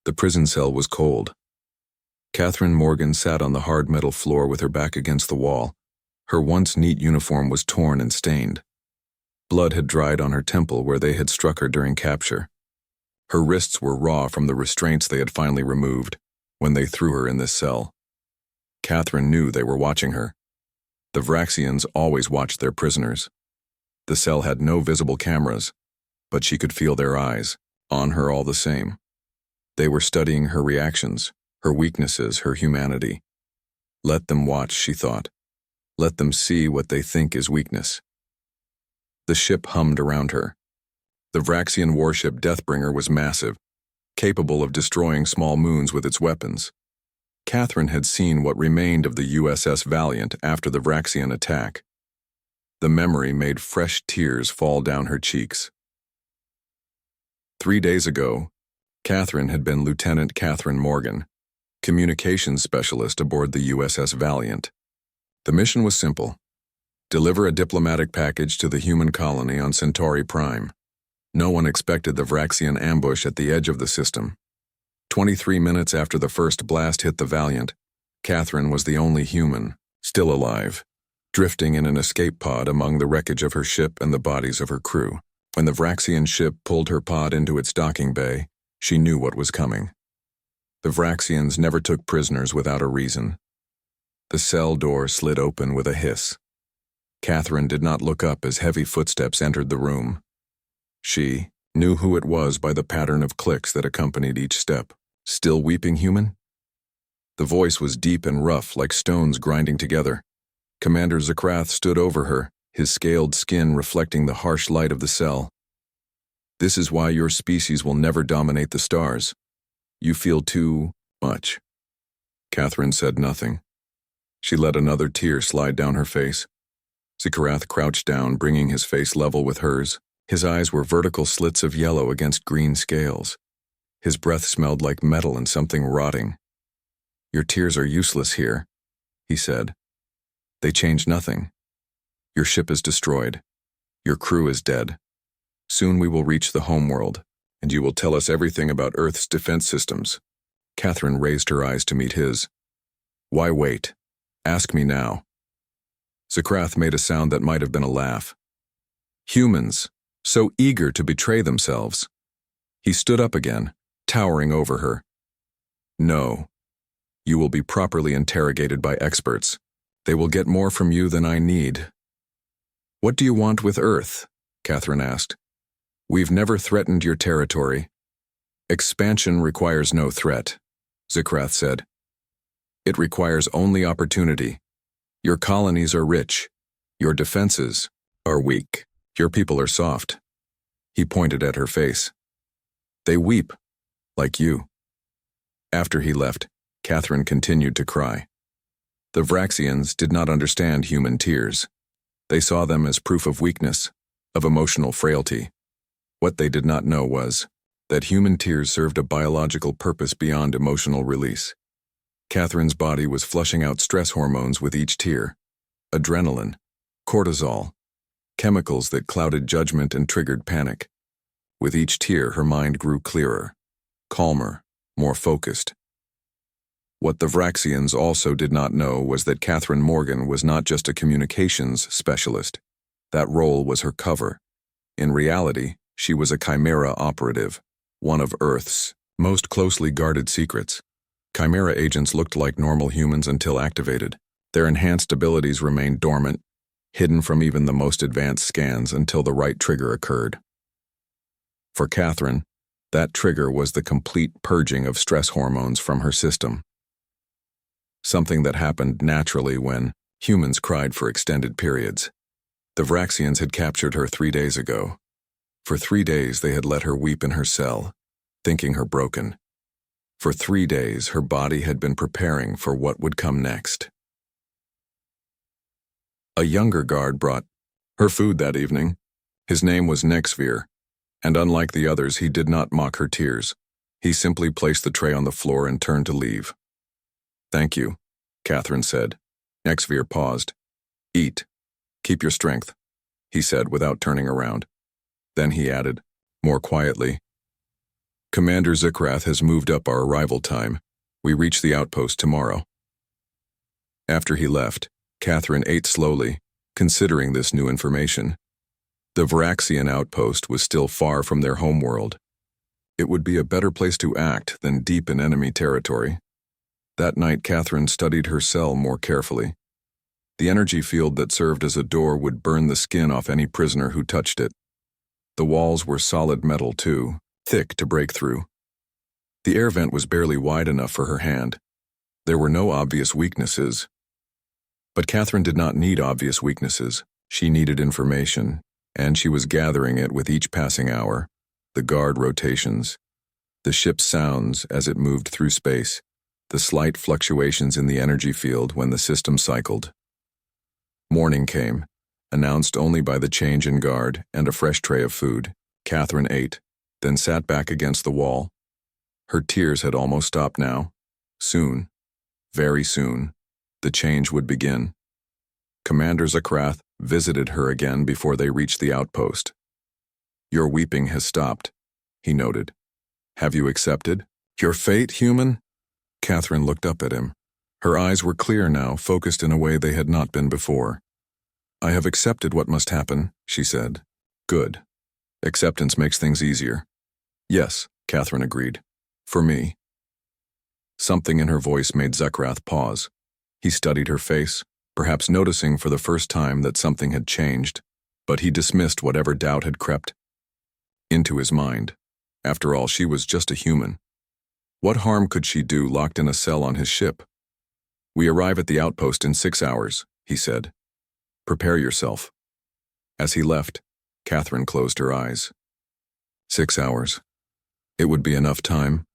The prison cell was cold. Catherine Morgan sat on the hard metal floor with her back against the wall. Her once neat uniform was torn and stained. Blood had dried on her temple where they had struck her during capture. Her wrists were raw from the restraints they had finally removed when they threw her in this cell. Catherine knew they were watching her. The Vraxians always watched their prisoners. The cell had no visible cameras, but she could feel their eyes, on her all the same. They were studying her reactions, her weaknesses, her humanity. Let them watch, she thought. Let them see what they think is weakness. The ship hummed around her. The Vraxian warship Deathbringer was massive, capable of destroying small moons with its weapons. Catherine had seen what remained of the USS Valiant after the Vraxian attack. The memory made fresh tears fall down her cheeks. 3 days ago, Catherine had been Lieutenant Catherine Morgan, communications specialist aboard the USS Valiant. The mission was simple: deliver a diplomatic package to the human colony on Centauri Prime. No one expected the Vraxian ambush at the edge of the system. 23 minutes after the first blast hit the Valiant, Catherine was the only human, still alive, drifting in an escape pod among the wreckage of her ship and the bodies of her crew. When the Vraxian ship pulled her pod into its docking bay, she knew what was coming. The Vraxians never took prisoners without a reason. The cell door slid open with a hiss. Catherine did not look up as heavy footsteps entered the room. She knew who it was by the pattern of clicks that accompanied each step. Still weeping, human? The voice was deep and rough, like stones grinding together. Commander Zakrath stood over her, his scaled skin reflecting the harsh light of the cell. This is why your species will never dominate the stars. You feel too much. Catherine said nothing. She let another tear slide down her face. Zakrath crouched down, bringing his face level with hers. His eyes were vertical slits of yellow against green scales. His breath smelled like metal and something rotting. Your tears are useless here, he said. They change nothing. Your ship is destroyed. Your crew is dead. Soon we will reach the homeworld, and you will tell us everything about Earth's defense systems. Catherine raised her eyes to meet his. Why wait? Ask me now. Zakrath made a sound that might have been a laugh. Humans, so eager to betray themselves. He stood up again, towering over her. No. You will be properly interrogated by experts. They will get more from you than I need. What do you want with Earth? Catherine asked. We've never threatened your territory. Expansion requires no threat, Zakrath said. It requires only opportunity. Your colonies are rich. Your defenses are weak. Your people are soft. He pointed at her face. They weep, like you. After he left, Catherine continued to cry. The Vraxians did not understand human tears. They saw them as proof of weakness, of emotional frailty. What they did not know was that human tears served a biological purpose beyond emotional release. Catherine's body was flushing out stress hormones with each tear. Adrenaline, cortisol, chemicals that clouded judgment and triggered panic. With each tear, her mind grew clearer, calmer, more focused. What the Vraxians also did not know was that Catherine Morgan was not just a communications specialist. That role was her cover. In reality, she was a Chimera operative, one of Earth's most closely guarded secrets. Chimera agents looked like normal humans until activated. Their enhanced abilities remained dormant, hidden from even the most advanced scans until the right trigger occurred. For Catherine, that trigger was the complete purging of stress hormones from her system. Something that happened naturally when humans cried for extended periods. The Vraxians had captured her 3 days ago. For 3 days they had let her weep in her cell, thinking her broken. For 3 days her body had been preparing for what would come next. A younger guard brought her food that evening. His name was Nexvir, and unlike the others he did not mock her tears. He simply placed the tray on the floor and turned to leave. Thank you, Catherine said. Nexvir paused. Eat. Keep your strength, he said without turning around. Then he added, more quietly, Commander Zikrath has moved up our arrival time. We reach the outpost tomorrow. After he left, Catherine ate slowly, considering this new information. The Varaxian outpost was still far from their homeworld. It would be a better place to act than deep in enemy territory. That night, Catherine studied her cell more carefully. The energy field that served as a door would burn the skin off any prisoner who touched it. The walls were solid metal too, thick to break through. The air vent was barely wide enough for her hand. There were no obvious weaknesses. But Catherine did not need obvious weaknesses. She needed information, and she was gathering it with each passing hour. The guard rotations, the ship's sounds as it moved through space, the slight fluctuations in the energy field when the system cycled. Morning came, announced only by the change in guard and a fresh tray of food. Catherine ate, then sat back against the wall. Her tears had almost stopped now. Soon, very soon, the change would begin. Commander Zikrath visited her again before they reached the outpost. "Your weeping has stopped," he noted. "Have you accepted your fate, human?" Catherine looked up at him. Her eyes were clear now, focused in a way they had not been before. "I have accepted what must happen," she said. "Good. Acceptance makes things easier." "Yes," Catherine agreed. "For me." Something in her voice made Zikrath pause. He studied her face, perhaps noticing for the first time that something had changed, but he dismissed whatever doubt had crept into his mind. After all, she was just a human. What harm could she do locked in a cell on his ship? "We arrive at the outpost in 6 hours," he said. "Prepare yourself." As he left, Catherine closed her eyes. 6 hours. It would be enough time.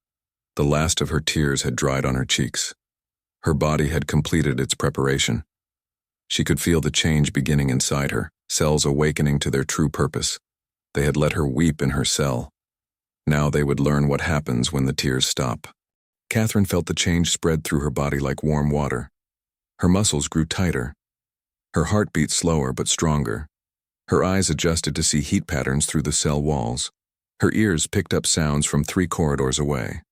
The last of her tears had dried on her cheeks. Her body had completed its preparation. She could feel the change beginning inside her, cells awakening to their true purpose. They had let her weep in her cell. Now they would learn what happens when the tears stop. Catherine felt the change spread through her body like warm water. Her muscles grew tighter. Her heart beat slower but stronger. Her eyes adjusted to see heat patterns through the cell walls. Her ears picked up sounds from 3 corridors away.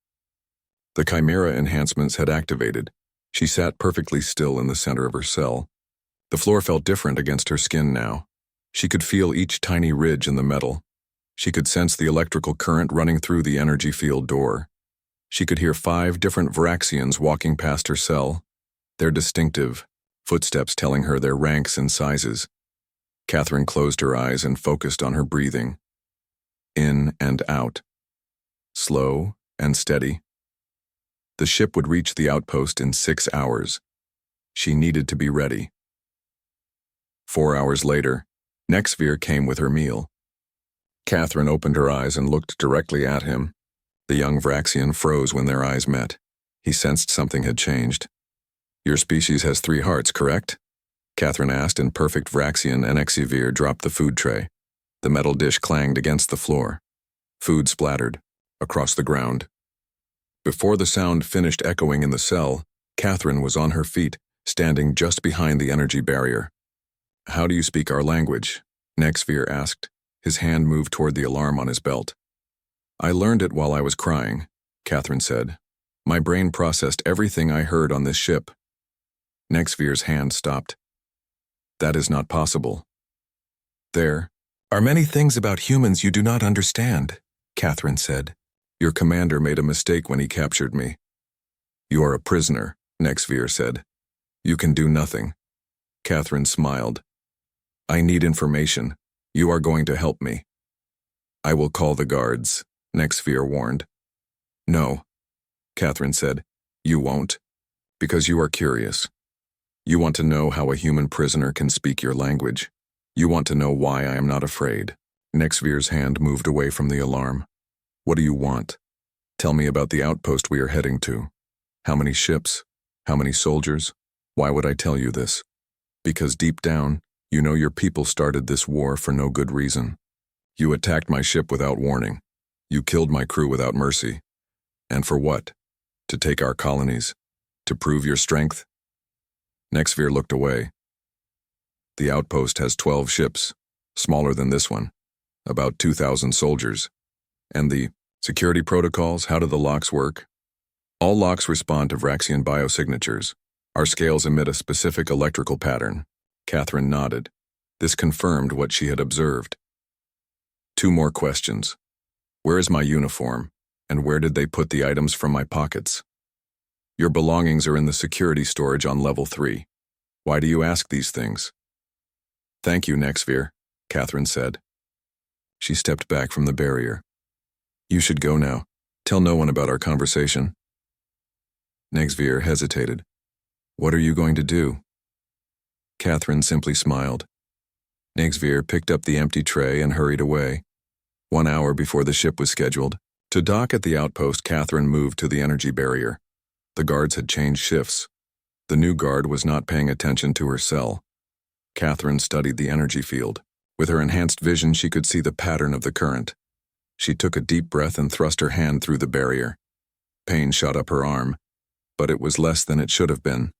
The chimera enhancements had activated. She sat perfectly still in the center of her cell. The floor felt different against her skin now. She could feel each tiny ridge in the metal. She could sense the electrical current running through the energy field door. She could hear 5 different Varaxians walking past her cell, their distinctive footsteps telling her their ranks and sizes. Catherine closed her eyes and focused on her breathing. In and out. Slow and steady. The ship would reach the outpost in 6 hours. She needed to be ready. 4 hours later, Nexvir came with her meal. Catherine opened her eyes and looked directly at him. The young Varaxian froze when their eyes met. He sensed something had changed. "Your species has 3 hearts, correct?" Catherine asked in perfect Varaxian, and Nexvir dropped the food tray. The metal dish clanged against the floor. Food splattered across the ground. Before the sound finished echoing in the cell, Catherine was on her feet, standing just behind the energy barrier. "How do you speak our language?" Nexvir asked. His hand moved toward the alarm on his belt. "I learned it while I was crying," Catherine said. "My brain processed everything I heard on this ship." Nexvir's hand stopped. "That is not possible." "There are many things about humans you do not understand," Catherine said. "Your commander made a mistake when he captured me." "You are a prisoner," Nexvir said. "You can do nothing." Catherine smiled. "I need information. You are going to help me." "I will call the guards," Nexvir warned. "No," Catherine said. "You won't. Because you are curious. You want to know how a human prisoner can speak your language. You want to know why I am not afraid." Nexvir's hand moved away from the alarm. "What do you want? Tell me about the outpost we are heading to. How many ships? How many soldiers? Why would I tell you this? Because deep down, you know your people started this war for no good reason. You attacked my ship without warning. You killed my crew without mercy. And for what? To take our colonies? To prove your strength?" Nexvir looked away. "The outpost has 12 ships, smaller than this one, about 2,000 soldiers. And the Security protocols, how do the locks work? All locks respond to Vraxian biosignatures. Our scales emit a specific electrical pattern. Catherine nodded. This confirmed what she had observed. 2 more questions. Where is my uniform, and where did they put the items from my pockets? Your belongings are in the security storage on level 3. Why do you ask these things? Thank you, Nexvir, Catherine said. She stepped back from the barrier. You should go now. Tell no one about our conversation. Nexvir hesitated. What are you going to do? Catherine simply smiled. Nexvir picked up the empty tray and hurried away. 1 hour before the ship was scheduled. To dock at the outpost, Catherine moved to the energy barrier. The guards had changed shifts. The new guard was not paying attention to her cell. Catherine studied the energy field. With her enhanced vision, she could see the pattern of the current. She took a deep breath and thrust her hand through the barrier. Pain shot up her arm, but it was less than it should have been.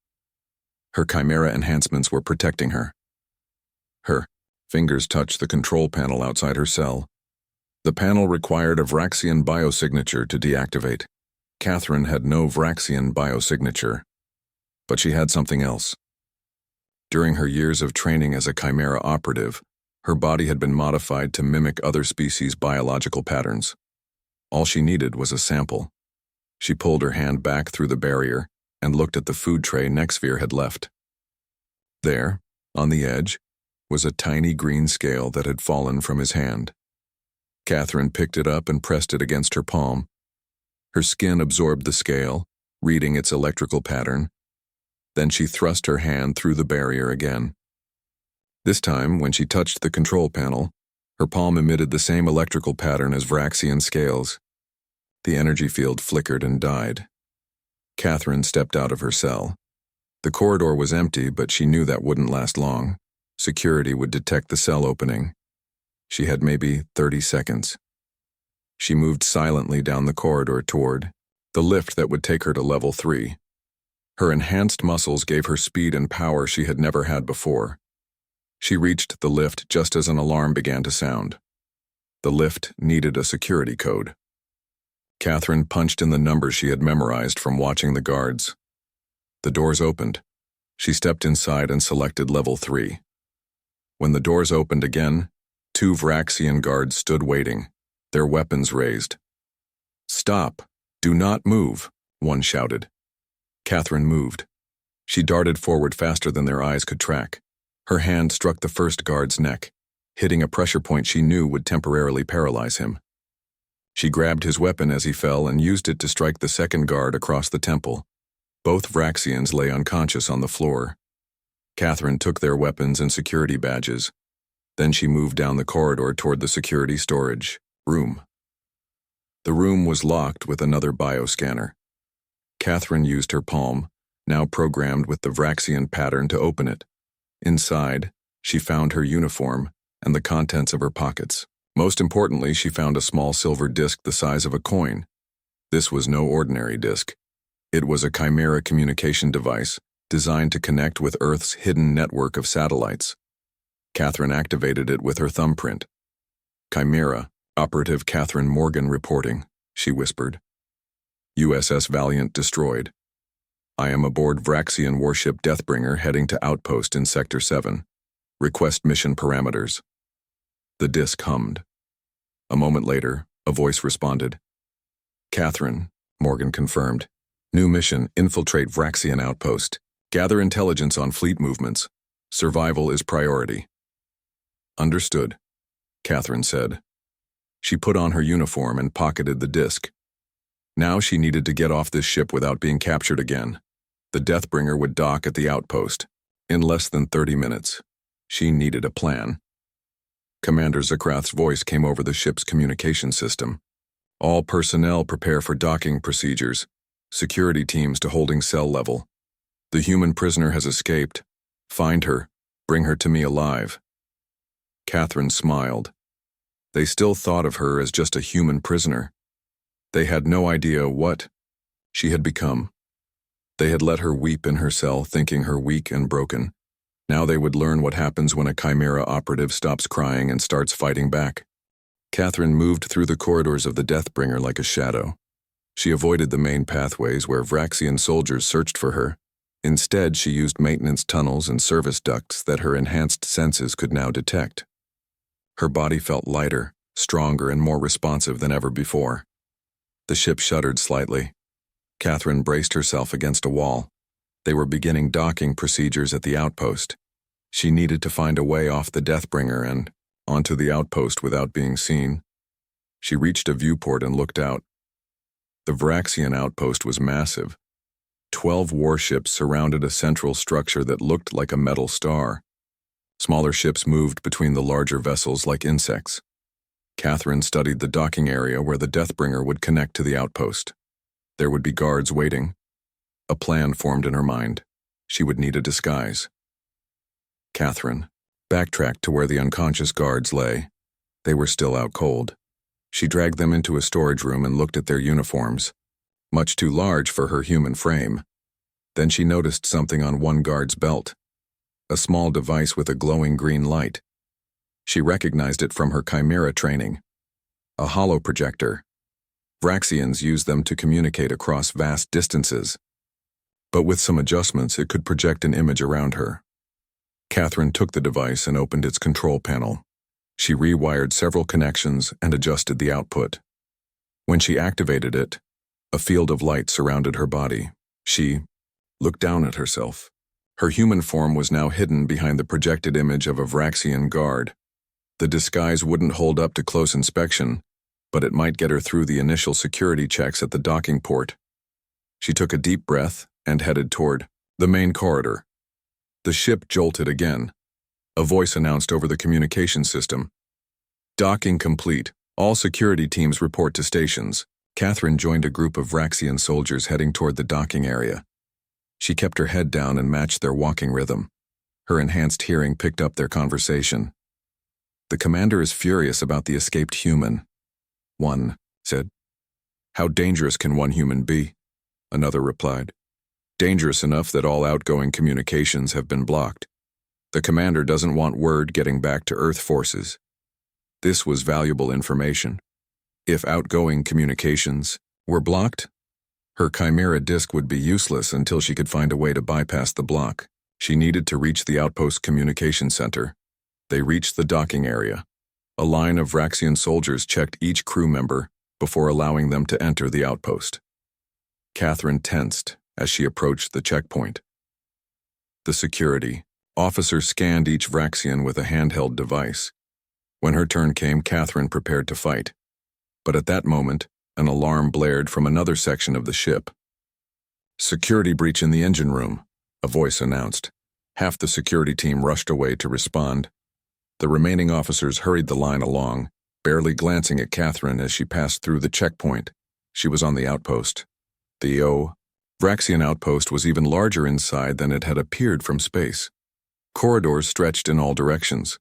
Her chimera enhancements were protecting her. Her fingers touched the control panel outside her cell. The panel required a Vraxian biosignature to deactivate. Catherine had no Vraxian biosignature, but she had something else. During her years of training as a chimera operative, her body had been modified to mimic other species' biological patterns. All she needed was a sample. She pulled her hand back through the barrier and looked at the food tray Nexvir had left. There, on the edge, was a tiny green scale that had fallen from his hand. Catherine picked it up and pressed it against her palm. Her skin absorbed the scale, reading its electrical pattern. Then she thrust her hand through the barrier again. This time, when she touched the control panel, her palm emitted the same electrical pattern as Vraxian scales. The energy field flickered and died. Catherine stepped out of her cell. The corridor was empty, but she knew that wouldn't last long. Security would detect the cell opening. She had maybe 30 seconds. She moved silently down the corridor toward the lift that would take her to level 3. Her enhanced muscles gave her speed and power she had never had before. She reached the lift just as an alarm began to sound. The lift needed a security code. Catherine punched in the numbers she had memorized from watching the guards. The doors opened. She stepped inside and selected level 3. When the doors opened again, 2 Vraxian guards stood waiting, their weapons raised. "Stop! Do not move!" one shouted. Catherine moved. She darted forward faster than their eyes could track. Her hand struck the first guard's neck, hitting a pressure point she knew would temporarily paralyze him. She grabbed his weapon as he fell and used it to strike the second guard across the temple. Both Vraxians lay unconscious on the floor. Catherine took their weapons and security badges. Then she moved down the corridor toward the security storage room. The room was locked with another bioscanner. Catherine used her palm, now programmed with the Vraxian pattern, to open it. Inside, she found her uniform and the contents of her pockets. Most importantly, she found a small silver disc the size of a coin. This was no ordinary disc. It was a chimera communication device designed to connect with Earth's hidden network of satellites. Catherine activated it with her thumbprint. "Chimera, Operative Catherine Morgan reporting," she whispered. "USS Valiant destroyed. I am aboard Vraxian warship Deathbringer heading to outpost in Sector 7. Request mission parameters." The disc hummed. A moment later, a voice responded. "Catherine," Morgan confirmed. "New mission, infiltrate Vraxian outpost. Gather intelligence on fleet movements. Survival is priority." "Understood," Catherine said. She put on her uniform and pocketed the disc. Now she needed to get off this ship without being captured again. The Deathbringer would dock at the outpost in less than 30 minutes. She needed a plan. Commander Zakrath's voice came over the ship's communication system. "All personnel prepare for docking procedures. Security teams to holding cell level. The human prisoner has escaped. Find her. Bring her to me alive." Catherine smiled. They still thought of her as just a human prisoner. They had no idea what she had become. They had let her weep in her cell, thinking her weak and broken. Now they would learn what happens when a chimera operative stops crying and starts fighting back. Catherine moved through the corridors of the Deathbringer like a shadow. She avoided the main pathways where Vraxian soldiers searched for her. Instead, she used maintenance tunnels and service ducts that her enhanced senses could now detect. Her body felt lighter, stronger, and more responsive than ever before. The ship shuddered slightly. Catherine braced herself against a wall. They were beginning docking procedures at the outpost. She needed to find a way off the Deathbringer and onto the outpost without being seen. She reached a viewport and looked out. The Vraxian outpost was massive. 12 warships surrounded a central structure that looked like a metal star. Smaller ships moved between the larger vessels like insects. Catherine studied the docking area where the Deathbringer would connect to the outpost. There would be guards waiting. A plan formed in her mind. She would need a disguise. Catherine backtracked to where the unconscious guards lay. They were still out cold. She dragged them into a storage room and looked at their uniforms, much too large for her human frame. Then she noticed something on one guard's belt, a small device with a glowing green light. She recognized it from her Chimera training, a hollow projector. Vraxians used them to communicate across vast distances, but with some adjustments it could project an image around her. Catherine took the device and opened its control panel. She rewired several connections and adjusted the output. When she activated it, a field of light surrounded her body. She looked down at herself. Her human form was now hidden behind the projected image of a Vraxian guard. The disguise wouldn't hold up to close inspection, but it might get her through the initial security checks at the docking port. She took a deep breath and headed toward the main corridor. The ship jolted again. A voice announced over the communication system. "Docking complete. All security teams report to stations." Catherine joined a group of Vraxian soldiers heading toward the docking area. She kept her head down and matched their walking rhythm. Her enhanced hearing picked up their conversation. "The commander is furious about the escaped human," one said. "How dangerous can one human be?" another replied. "Dangerous enough that all outgoing communications have been blocked. The commander doesn't want word getting back to Earth forces." This was valuable information. If outgoing communications were blocked, her Chimera disk would be useless until she could find a way to bypass the block. She needed to reach the outpost communication center. They reached the docking area. A line of Vraxian soldiers checked each crew member before allowing them to enter the outpost. Catherine tensed as she approached the checkpoint. The security officer scanned each Vraxian with a handheld device. When her turn came, Catherine prepared to fight. But at that moment, an alarm blared from another section of the ship. "Security breach in the engine room," a voice announced. Half the security team rushed away to respond. The remaining officers hurried the line along, barely glancing at Catherine as she passed through the checkpoint. She was on the outpost. The Vraxian outpost was even larger inside than it had appeared from space. Corridors stretched in all directions.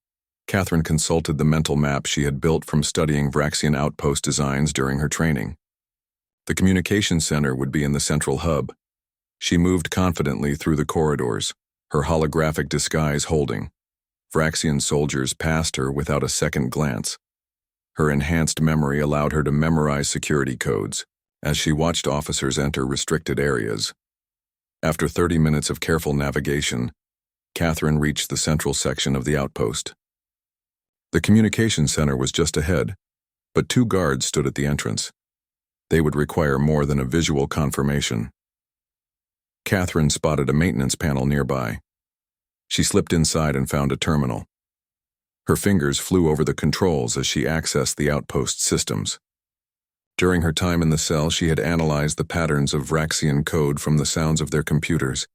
Catherine consulted the mental map she had built from studying Vraxian outpost designs during her training. The communication center would be in the central hub. She moved confidently through the corridors, her holographic disguise holding. Vraxian soldiers passed her without a second glance. Her enhanced memory allowed her to memorize security codes as she watched officers enter restricted areas. After 30 minutes of careful navigation, Catherine reached the central section of the outpost. The communication center was just ahead, but 2 guards stood at the entrance. They would require more than a visual confirmation. Catherine spotted a maintenance panel nearby. She slipped inside and found a terminal. Her fingers flew over the controls as she accessed the outpost systems. During her time in the cell, she had analyzed the patterns of Vraxian code from the sounds of their computers.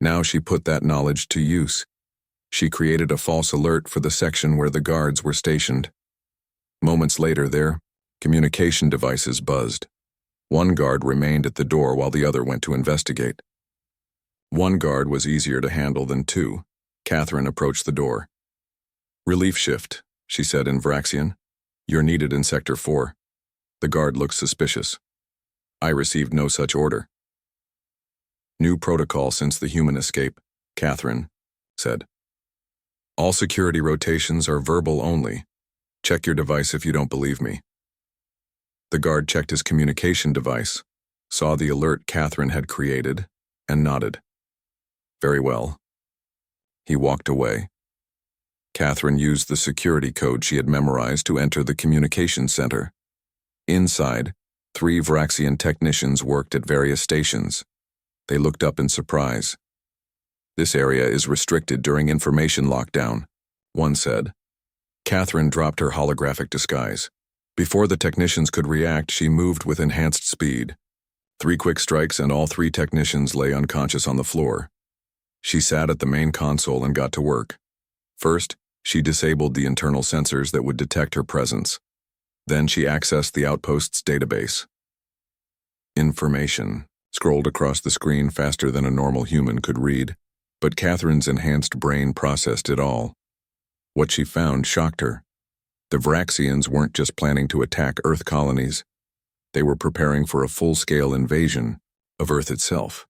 Now she put that knowledge to use. She created a false alert for the section where the guards were stationed. Moments later, their communication devices buzzed. One guard remained at the door while the other went to investigate. One guard was easier to handle than 2. Catherine approached the door. "Relief shift," she said in Vraxian. "You're needed in Sector 4. The guard looked suspicious. "I received no such order." "New protocol since the human escape," Catherine said. "All security rotations are verbal only. Check your device if you don't believe me. The guard checked his communication device, saw the alert Catherine had created, and nodded. Very well. He walked away. Catherine used the security code she had memorized to enter the communication center. Inside, 3 Vraxian technicians worked at various stations. They looked up in surprise. This area is restricted during information lockdown, one said. Catherine dropped her holographic disguise. Before the technicians could react, she moved with enhanced speed. 3 quick strikes and all 3 technicians lay unconscious on the floor. She sat at the main console and got to work. First, she disabled the internal sensors that would detect her presence. Then she accessed the outpost's database. Information scrolled across the screen faster than a normal human could read, but Catherine's enhanced brain processed it all. What she found shocked her. The Vraxians weren't just planning to attack Earth colonies. They were preparing for a full-scale invasion of Earth itself.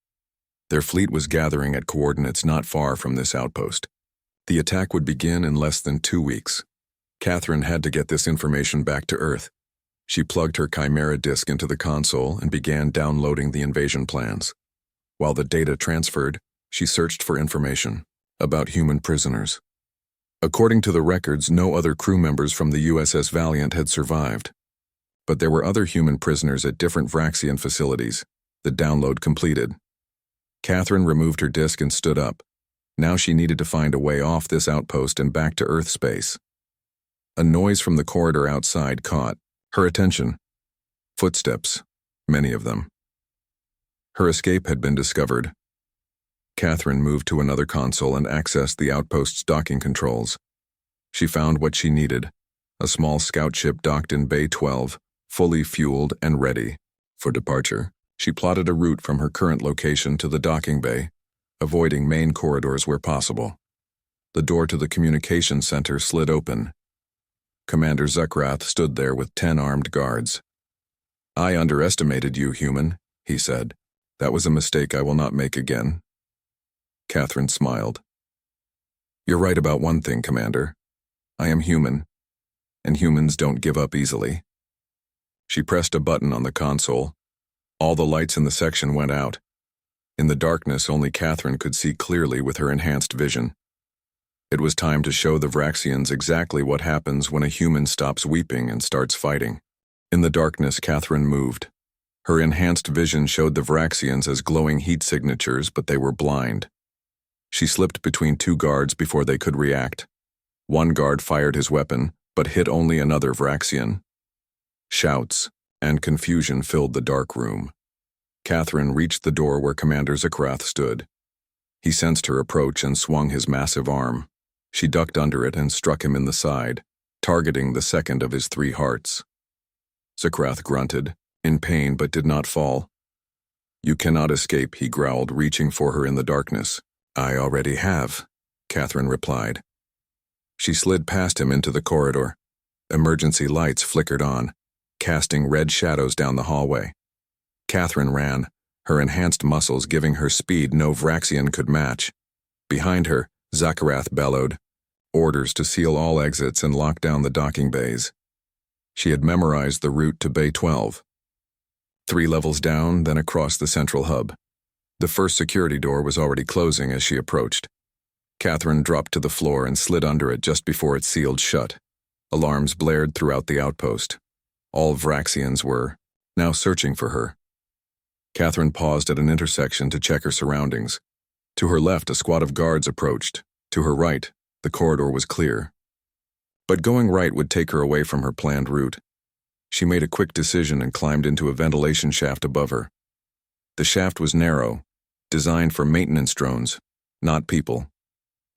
Their fleet was gathering at coordinates not far from this outpost. The attack would begin in less than 2 weeks. Catherine had to get this information back to Earth. She plugged her Chimera disk into the console and began downloading the invasion plans. While the data transferred, she searched for information about human prisoners. According to the records, no other crew members from the USS Valiant had survived. But there were other human prisoners at different Vraxian facilities. The download completed. Catherine removed her disk and stood up. Now she needed to find a way off this outpost and back to Earth space. A noise from the corridor outside caught her attention. Footsteps, many of them. Her escape had been discovered. Catherine moved to another console and accessed the outpost's docking controls. She found what she needed, a small scout ship docked in Bay 12, fully fueled and ready for departure. She plotted a route from her current location to the docking bay, avoiding main corridors where possible. The door to the communication center slid open. Commander Zuckrath stood there with 10 armed guards. "I underestimated you, human," he said. "That was a mistake I will not make again." Catherine smiled. "You're right about one thing, Commander. I am human, and humans don't give up easily." She pressed a button on the console. All the lights in the section went out. In the darkness, only Catherine could see clearly with her enhanced vision. It was time to show the Vraxians exactly what happens when a human stops weeping and starts fighting. In the darkness, Catherine moved. Her enhanced vision showed the Vraxians as glowing heat signatures, but they were blind. She slipped between 2 guards before they could react. One guard fired his weapon, but hit only another Vraxian. Shouts and confusion filled the dark room. Catherine reached the door where Commander Zuckrath stood. He sensed her approach and swung his massive arm. She ducked under it and struck him in the side, targeting the second of his 3 hearts. Zuckrath grunted, in pain but did not fall. "You cannot escape," he growled, reaching for her in the darkness. "I already have," Catherine replied. She slid past him into the corridor. Emergency lights flickered on, casting red shadows down the hallway. Catherine ran, her enhanced muscles giving her speed no Vraxian could match. Behind her, Zuckrath bellowed, orders to seal all exits and lock down the docking bays. She had memorized the route to Bay 12. 3 levels down, then across the central hub. The first security door was already closing as she approached. Catherine dropped to the floor and slid under it just before it sealed shut. Alarms blared throughout the outpost. All Vraxians were now searching for her. Catherine paused at an intersection to check her surroundings. To her left, a squad of guards approached. To her right, the corridor was clear. But going right would take her away from her planned route. She made a quick decision and climbed into a ventilation shaft above her. The shaft was narrow, designed for maintenance drones, not people.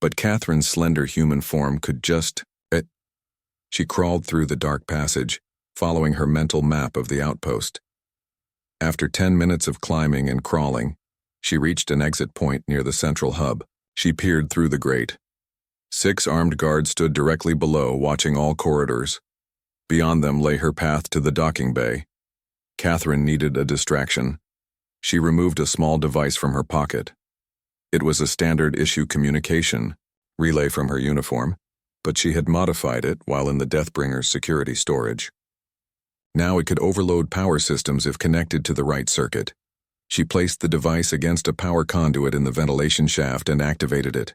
But Catherine's slender human form could just... She crawled through the dark passage, following her mental map of the outpost. After 10 minutes of climbing and crawling, she reached an exit point near the central hub. She peered through the grate. 6 armed guards stood directly below, watching all corridors. Beyond them lay her path to the docking bay. Catherine needed a distraction. She removed a small device from her pocket. It was a standard-issue communication relay from her uniform. but she had modified it while in the Deathbringer's security storage. Now it could overload power systems if connected to the right circuit. She placed the device against a power conduit in the ventilation shaft and activated it.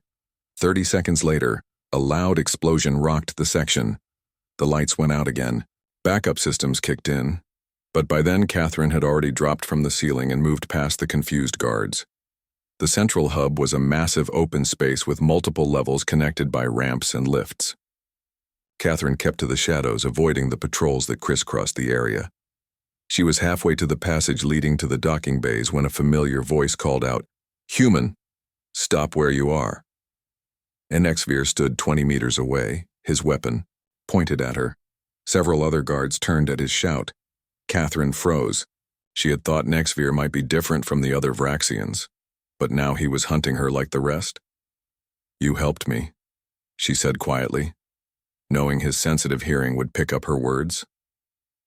30 seconds later, a loud explosion rocked the section. The lights went out again. Backup systems kicked in. But by then, Catherine had already dropped from the ceiling and moved past the confused guards. The central hub was a massive open space with multiple levels connected by ramps and lifts. Catherine kept to the shadows, avoiding the patrols that crisscrossed the area. She was halfway to the passage leading to the docking bays when a familiar voice called out, "Human, stop where you are." An Exvir stood 20 meters away, his weapon pointed at her. Several other guards turned at his shout. Catherine froze. She had thought Nexvir might be different from the other Vraxians, but now he was hunting her like the rest. "You helped me," she said quietly, knowing his sensitive hearing would pick up her words.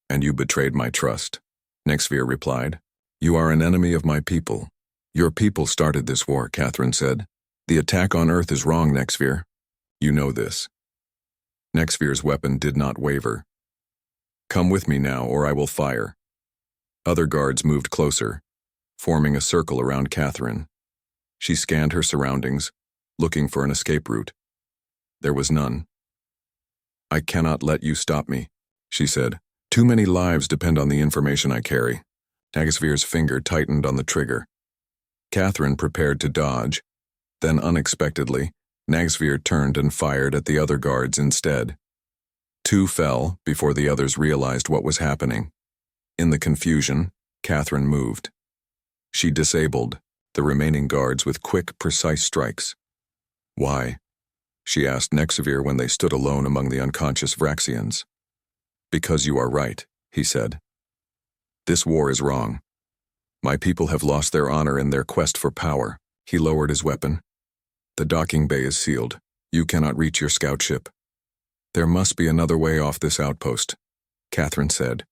"And you betrayed my trust," Nexvir replied. "You are an enemy of my people." "Your people started this war," Catherine said. "The attack on Earth is wrong, Nexvir. You know this." Nexvir's weapon did not waver. "Come with me now, or I will fire." Other guards moved closer, forming a circle around Catherine. She scanned her surroundings, looking for an escape route. There was none. "I cannot let you stop me," she said. "Too many lives depend on the information I carry." Nagasvir's finger tightened on the trigger. Catherine prepared to dodge. Then, unexpectedly, Nagasvir turned and fired at the other guards instead. Two fell before the others realized what was happening. In the confusion, Catherine moved. She disabled the remaining guards with quick, precise strikes. "Why?" she asked Nexavir when they stood alone among the unconscious Vraxians. "Because you are right," he said. "This war is wrong. My people have lost their honor in their quest for power." He lowered his weapon. "The docking bay is sealed. You cannot reach your scout ship." "There must be another way off this outpost," Catherine said.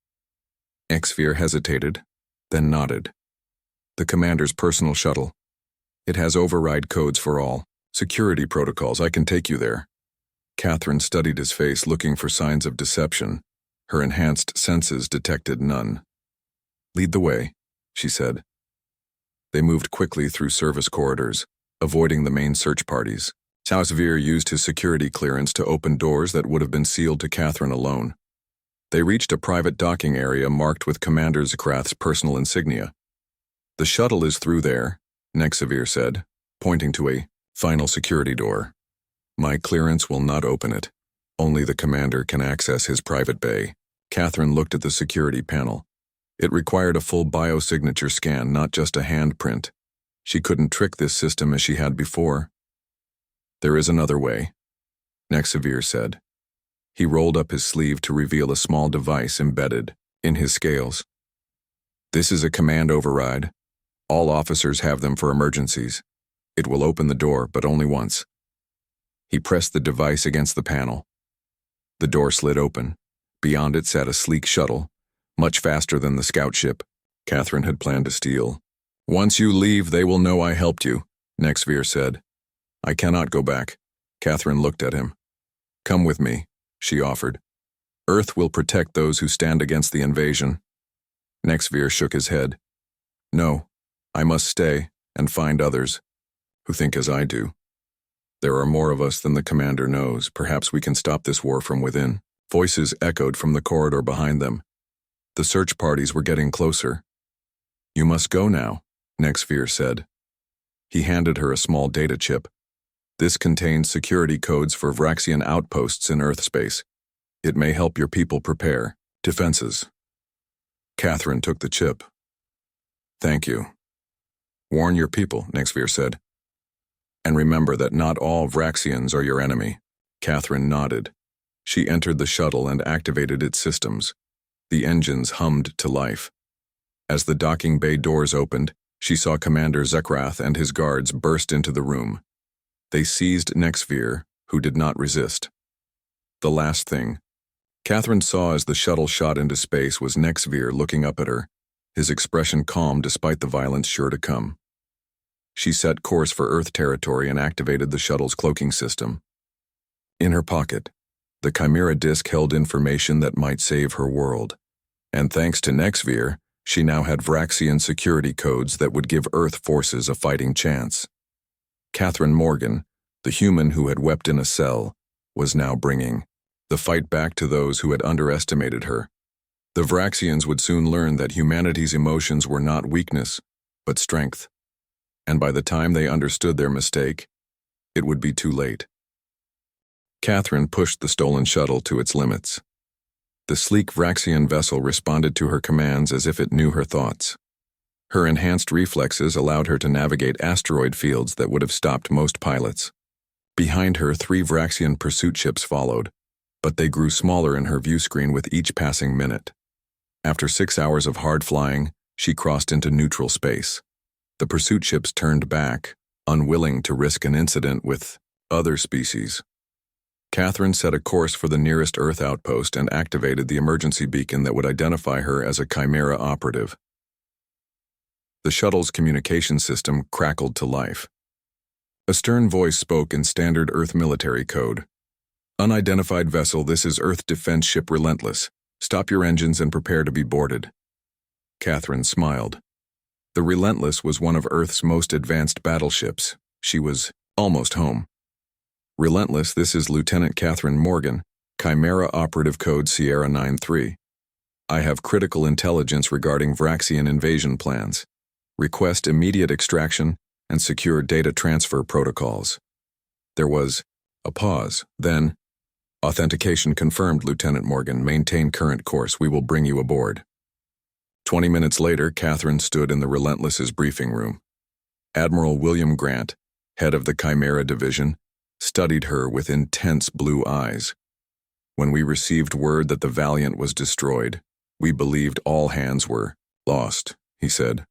Exvir hesitated, then nodded. "The commander's personal shuttle. It has override codes for all security protocols. I can take you there." Catherine studied his face, looking for signs of deception. Her enhanced senses detected none. "Lead the way," she said. They moved quickly through service corridors, avoiding the main search parties. Sausvir used his security clearance to open doors that would have been sealed to Catherine alone. They reached a private docking area marked with Commander Zakrath's personal insignia. "The shuttle is through there," Nexavir said, pointing to a final security door. "My clearance will not open it. Only the commander can access his private bay." Catherine looked at the security panel. It required a full biosignature scan, not just a handprint. She couldn't trick this system as she had before. "There is another way," Nexavir said. He rolled up his sleeve to reveal a small device embedded in his scales. "This is a command override. All officers have them for emergencies. It will open the door, but only once." He pressed the device against the panel. The door slid open. Beyond it sat a sleek shuttle, much faster than the scout ship Catherine had planned to steal. "Once you leave, they will know I helped you," Nexvir said. "I cannot go back." Catherine looked at him. "Come with me," she offered. "Earth will protect those who stand against the invasion." Nexvir shook his head. "No, I must stay and find others who think as I do. There are more of us than the commander knows. Perhaps we can stop this war from within." Voices echoed from the corridor behind them. The search parties were getting closer. "You must go now," Nexvir said. He handed her a small data chip. "This contains security codes for Vraxian outposts in Earth space. It may help your people prepare defenses." Catherine took the chip. "Thank you." "Warn your people," Nexvir said. "And remember that not all Vraxians are your enemy." Catherine nodded. She entered the shuttle and activated its systems. The engines hummed to life. As the docking bay doors opened, she saw Commander Zakrath and his guards burst into the room. They seized Nexvir, who did not resist. The last thing Catherine saw as the shuttle shot into space was Nexvir looking up at her, his expression calm despite the violence sure to come. She set course for Earth territory and activated the shuttle's cloaking system. In her pocket, the Chimera disk held information that might save her world. And thanks to Nexvir, she now had Vraxian security codes that would give Earth forces a fighting chance. Catherine Morgan, the human who had wept in a cell, was now bringing the fight back to those who had underestimated her. The Vraxians would soon learn that humanity's emotions were not weakness, but strength. And by the time they understood their mistake, it would be too late. Catherine pushed the stolen shuttle to its limits. The sleek Vraxian vessel responded to her commands as if it knew her thoughts. Her enhanced reflexes allowed her to navigate asteroid fields that would have stopped most pilots. Behind her, 3 Vraxian pursuit ships followed, but they grew smaller in her view screen with each passing minute. After 6 hours of hard flying, she crossed into neutral space. The pursuit ships turned back, unwilling to risk an incident with other species. Catherine set a course for the nearest Earth outpost and activated the emergency beacon that would identify her as a Chimera operative. The shuttle's communication system crackled to life. A stern voice spoke in standard Earth military code. "Unidentified vessel, this is Earth Defense Ship Relentless. Stop your engines and prepare to be boarded." Catherine smiled. The Relentless was one of Earth's most advanced battleships. She was almost home. "Relentless, this is Lieutenant Catherine Morgan, Chimera Operative Code Sierra 93. I have critical intelligence regarding Vraxian invasion plans. Request immediate extraction and secure data transfer protocols." There was a pause. Then, "Authentication confirmed, Lieutenant Morgan. Maintain current course. We will bring you aboard." 20 minutes later, Catherine stood in the Relentless's briefing room. Admiral William Grant, head of the Chimera Division, studied her with intense blue eyes. "When we received word that the Valiant was destroyed, we believed all hands were lost," he said.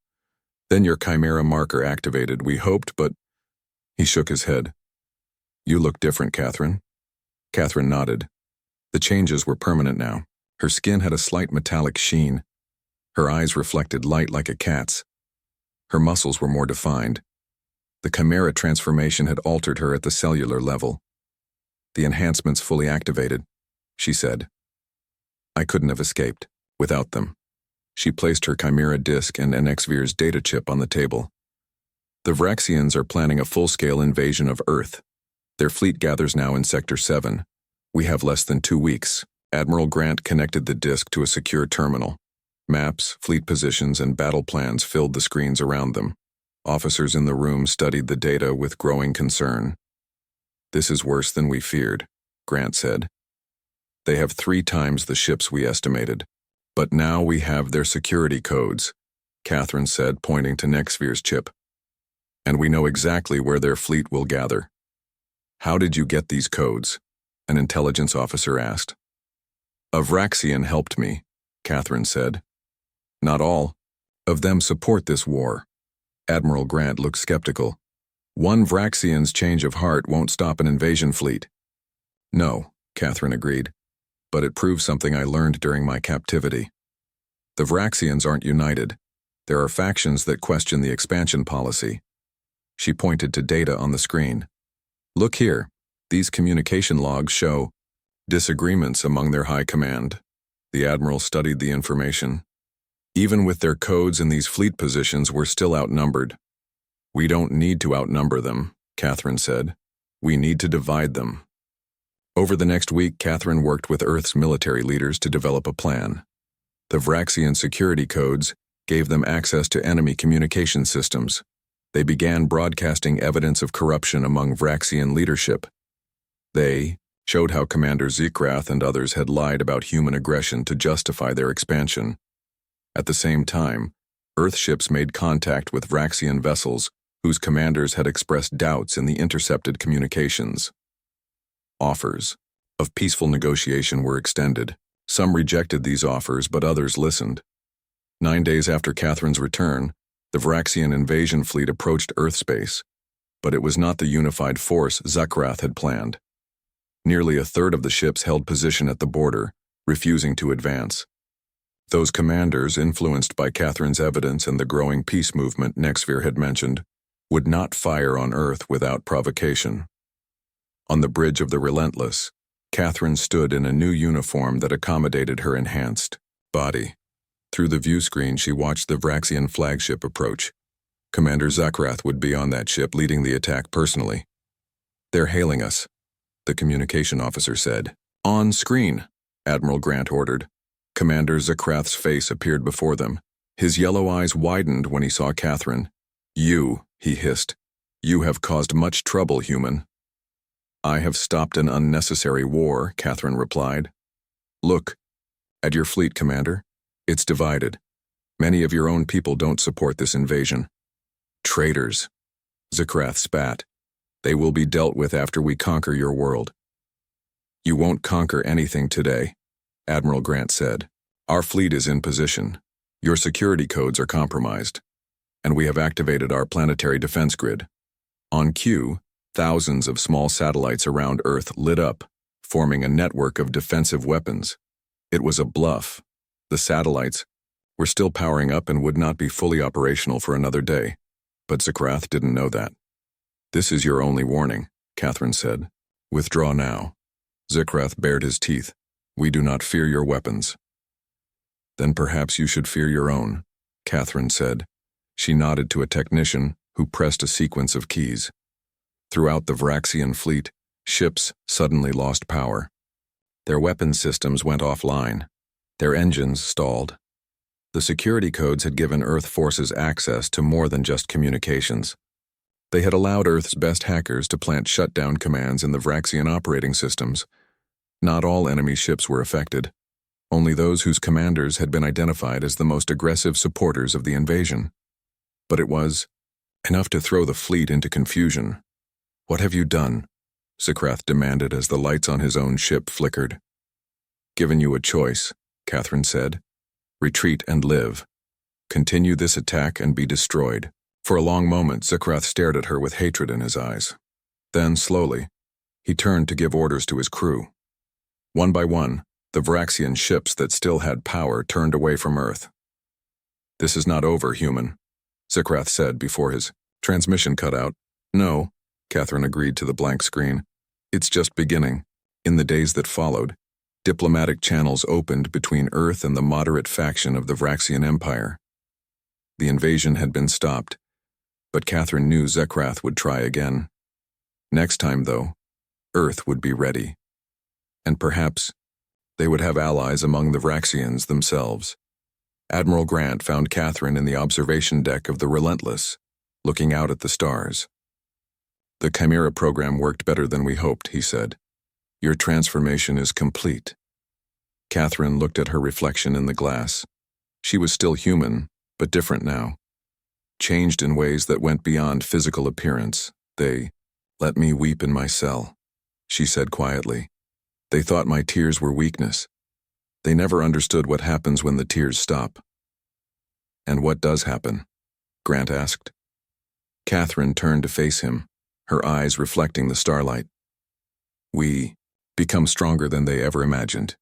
"Then your Chimera marker activated, we hoped, but—" He shook his head. "You look different, Catherine." Catherine nodded. The changes were permanent now. Her skin had a slight metallic sheen. Her eyes reflected light like a cat's. Her muscles were more defined. The Chimera transformation had altered her at the cellular level. "The enhancements fully activated," she said. "I couldn't have escaped without them." She placed her Chimera disk and Nexvir's data chip on the table. "The Vraxians are planning a full-scale invasion of Earth. Their fleet gathers now in Sector 7. We have less than 2 weeks." Admiral Grant connected the disk to a secure terminal. Maps, fleet positions, and battle plans filled the screens around them. Officers in the room studied the data with growing concern. "This is worse than we feared," Grant said. "They have 3 times the ships we estimated. But now we have their security codes," Catherine said, pointing to Nexvir's chip. "And we know exactly where their fleet will gather." "How did you get these codes?" an intelligence officer asked. "A Vraxian helped me," Catherine said. "Not all of them support this war." Admiral Grant looked skeptical. "One Vraxian's change of heart won't stop an invasion fleet." "No," Catherine agreed, "but it proves something I learned during my captivity. The Vraxians aren't united. There are factions that question the expansion policy." She pointed to data on the screen. "Look here, these communication logs show disagreements among their high command." The Admiral studied the information. "Even with their codes in these fleet positions, we're still outnumbered." "We don't need to outnumber them," Catherine said. "We need to divide them." Over the next week, Catherine worked with Earth's military leaders to develop a plan. The Vraxian security codes gave them access to enemy communication systems. They began broadcasting evidence of corruption among Vraxian leadership. They showed how Commander Zekrath and others had lied about human aggression to justify their expansion. At the same time, Earth ships made contact with Vraxian vessels whose commanders had expressed doubts in the intercepted communications. Offers of peaceful negotiation were extended. Some rejected these offers, but others listened. 9 days after Catherine's return, the Vraxian invasion fleet approached Earth space, but it was not the unified force Zekrath had planned. Nearly a third of the ships held position at the border, refusing to advance. Those commanders, influenced by Catherine's evidence and the growing peace movement Nexvir had mentioned, would not fire on Earth without provocation. On the bridge of the Relentless, Catherine stood in a new uniform that accommodated her enhanced body. Through the view screen, she watched the Vraxian flagship approach. Commander Zuckrath would be on that ship leading the attack personally. "They're hailing us," the communication officer said. "On screen," Admiral Grant ordered. Commander Zuckrath's face appeared before them. His yellow eyes widened when he saw Catherine. "You," he hissed. "You have caused much trouble, human." "I have stopped an unnecessary war," Catherine replied. "Look, at your fleet, Commander. It's divided. Many of your own people don't support this invasion." "Traitors," Zuckrath spat. "They will be dealt with after we conquer your world." "You won't conquer anything today," Admiral Grant said. "Our fleet is in position. Your security codes are compromised, and we have activated our planetary defense grid." On cue, thousands of small satellites around Earth lit up, forming a network of defensive weapons. It was a bluff. The satellites were still powering up and would not be fully operational for another day, but Zuckrath didn't know that. "This is your only warning," Catherine said. "Withdraw now." Zuckrath bared his teeth. "We do not fear your weapons." "Then perhaps you should fear your own," Catherine said. She nodded to a technician who pressed a sequence of keys. Throughout the Vraxian fleet, ships suddenly lost power. Their weapon systems went offline. Their engines stalled. The security codes had given Earth forces access to more than just communications. They had allowed Earth's best hackers to plant shutdown commands in the Vraxian operating systems. Not all enemy ships were affected. Only those whose commanders had been identified as the most aggressive supporters of the invasion. But it was enough to throw the fleet into confusion. "What have you done?" Zuckrath demanded as the lights on his own ship flickered. "Given you a choice," Catherine said. "Retreat and live. Continue this attack and be destroyed." For a long moment, Zuckrath stared at her with hatred in his eyes. Then, slowly, he turned to give orders to his crew. One by one, the Vraxian ships that still had power turned away from Earth. "This is not over, human," Zuckrath said before his transmission cut out. "No," Catherine agreed to the blank screen. "It's just beginning." In the days that followed, diplomatic channels opened between Earth and the moderate faction of the Vraxian Empire. The invasion had been stopped, but Catherine knew Zuckrath would try again. Next time, though, Earth would be ready. And perhaps they would have allies among the Vraxians themselves. Admiral Grant found Catherine in the observation deck of the Relentless, looking out at the stars. "The Chimera program worked better than we hoped," he said. "Your transformation is complete." Catherine looked at her reflection in the glass. She was still human, but different now. Changed in ways that went beyond physical appearance. "They let me weep in my cell," she said quietly. "They thought my tears were weakness. They never understood what happens when the tears stop." "And what does happen?" Grant asked. Catherine turned to face him, her eyes reflecting the starlight. "We become stronger than they ever imagined.